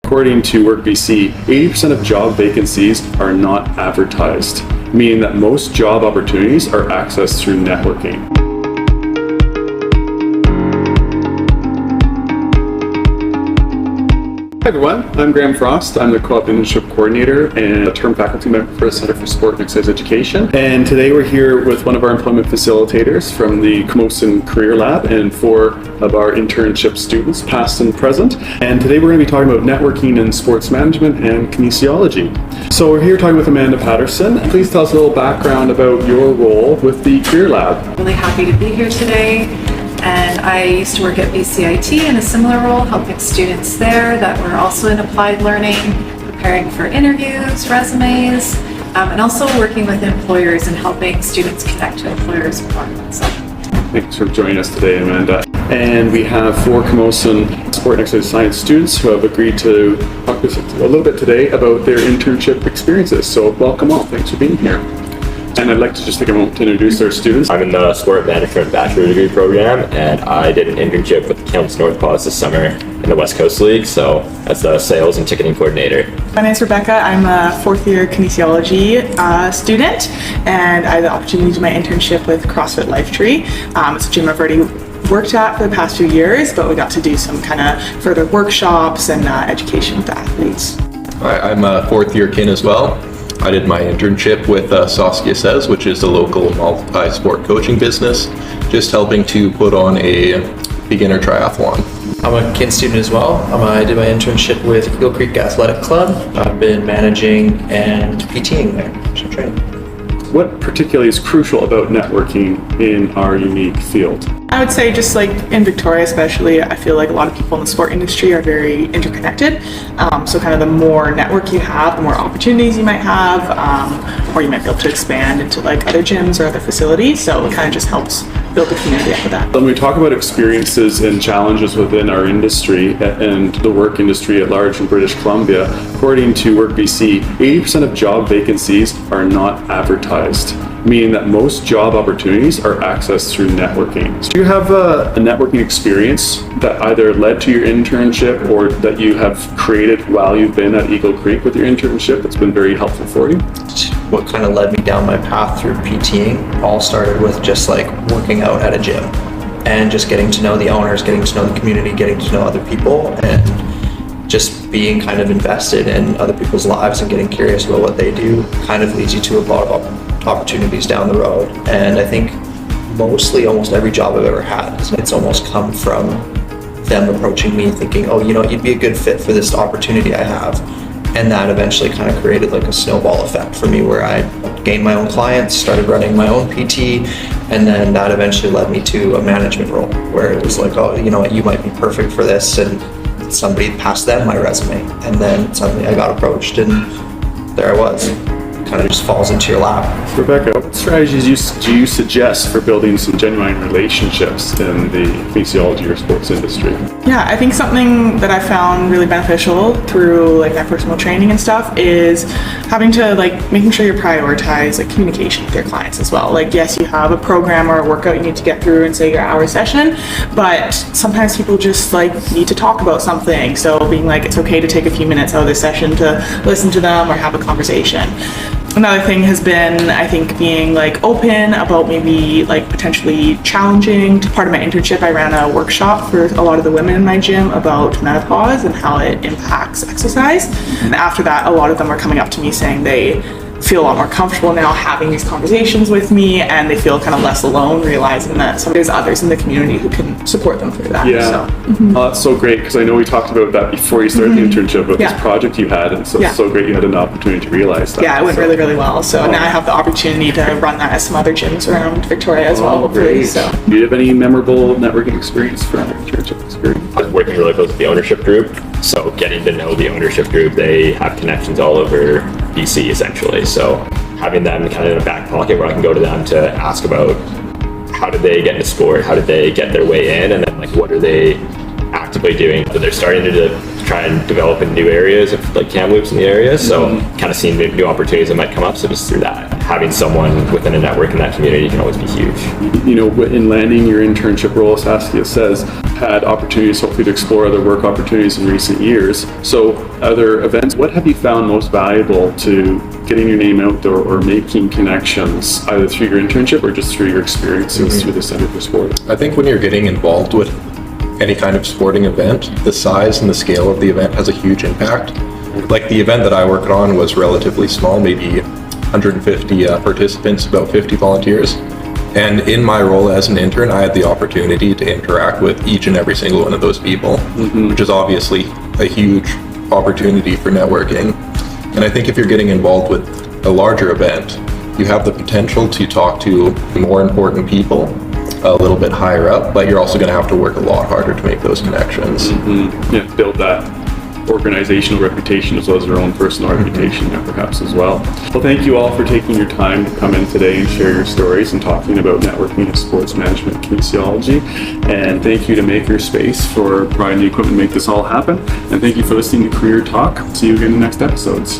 According to WorkBC, 80% of job vacancies are not advertised, meaning that most job opportunities are accessed through networking. Hi everyone, I'm Graham Frost. I'm the Co-op and Internship Coordinator and a term faculty member for the Center for Sport and Exercise Education. And today we're here with one of our employment facilitators from the Camosun Career Lab and 4 of our internship students, past and present. And today we're going to be talking about networking in sports management and kinesiology. So we're here talking with Amanda Paterson. Please tell us a little background about your role with the Career Lab. Really happy to be here today. And I used to work at BCIT in a similar role, helping students there that were also in applied learning, preparing for interviews, resumes, and also working with employers and helping students connect to employers more. So. Thanks for joining us today, Amanda. And we have 4 Camosun Sport and Exercise Science students who have agreed to talk to us a little bit today about their internship experiences. So welcome all, thanks for being here. And I'd like to just take a moment to introduce our students. I'm in the Sport Management Bachelor Degree program, and I did an internship with the Camosun North Paws this summer in the West Coast League, so as the sales and ticketing coordinator. My name is Rebecca. I'm a 4th year kinesiology student, and I had the opportunity to do my internship with CrossFit Lifetree. It's a gym I've already worked at for the past few years, but we got to do some kind of further workshops and education with the athletes. Hi, I'm a 4th year kin as well. I did my internship with Saskia Says, which is the local multi-sport coaching business, just helping to put on a beginner triathlon. I'm a kin student as well. I did my internship with Eagle Creek Athletic Club. I've been managing and PTing there, so training. What particularly is crucial about networking in our unique field? I would say just like in Victoria especially, I feel like a lot of people in the sport industry are very interconnected. So kind of the more network you have, the more opportunities you might have, or you might be able to expand into like other gyms or other facilities. So it kind of just helps build the community up with that. When we talk about experiences and challenges within our industry and the work industry at large in British Columbia, according to WorkBC, 80% of job vacancies are not advertised, meaning that most job opportunities are accessed through networking. So do you have a networking experience that either led to your internship or that you have created while you've been at Eagle Creek with your internship that's been very helpful for you? What kind of led me down my path through PTing all started with just like working out at a gym and just getting to know the owners, getting to know the community, getting to know other people, and just being kind of invested in other people's lives and getting curious about what they do kind of leads you to a lot of opportunities down the road. And I think mostly almost every job I've ever had, it's almost come from them approaching me thinking, oh, you know, you'd be a good fit for this opportunity I have. And that eventually kind of created like a snowball effect for me where I gained my own clients, started running my own PT, and then that eventually led me to a management role where it was like, oh, you know what, you might be perfect for this, and somebody passed them my resume, and then suddenly I got approached and there I was. Kind of just falls into your lap. Rebecca, what strategies do you suggest for building some genuine relationships in the kinesiology or sports industry? Yeah, I think something that I found really beneficial through like my personal training and stuff is having to making sure you prioritize like communication with your clients as well. Like, yes, you have a program or a workout you need to get through in say your hour session, but sometimes people just need to talk about something. So being like, it's okay to take a few minutes out of the session to listen to them or have a conversation. Another thing has been, I think, being open about maybe potentially challenging. Part of my internship, I ran a workshop for a lot of the women in my gym about menopause and how it impacts exercise. And after that, a lot of them are coming up to me saying they feel a lot more comfortable now having these conversations with me, and they feel kind of less alone, realizing that there's others in the community who can support them through that. Yeah, Oh, that's so great, because I know we talked about that before you started the internship, about this project you had, and so it's so great you had an opportunity to realize that. Yeah, it went really, really well. So now I have the opportunity to run that at some other gyms around Victoria as well, hopefully. So. Do you have any memorable networking experience from your internship experience? I was working really close with the ownership group, so getting to know the ownership group, they have connections all over BC essentially. So having them kind of in a back pocket where I can go to them to ask about how did they get into sport, how did they get their way in, and then what are they actively doing. So they're starting to try and develop in new areas of cam loops in the area. So kind of seeing new opportunities that might come up. So just through that, having someone within a network in that community can always be huge. You know, in landing your internship role, as Saskia says, had opportunities hopefully to explore other work opportunities in recent years. So other events, what have you found most valuable to getting your name out there or making connections either through your internship or just through your experiences through the Center for Sport? I think when you're getting involved with any kind of sporting event, the size and the scale of the event has a huge impact. Like the event that I worked on was relatively small, maybe 150 participants, about 50 volunteers. And in my role as an intern, I had the opportunity to interact with each and every single one of those people, which is obviously a huge opportunity for networking. And I think if you're getting involved with a larger event, you have the potential to talk to more important people a little bit higher up, but you're also going to have to work a lot harder to make those connections. Yeah, build that organizational reputation as well as your own personal reputation perhaps as well. Well, thank you all for taking your time to come in today and share your stories and talking about networking in sports management and kinesiology. And thank you to MakerSpace for providing the equipment to make this all happen. And thank you for listening to Career Talk. See you again in the next episodes.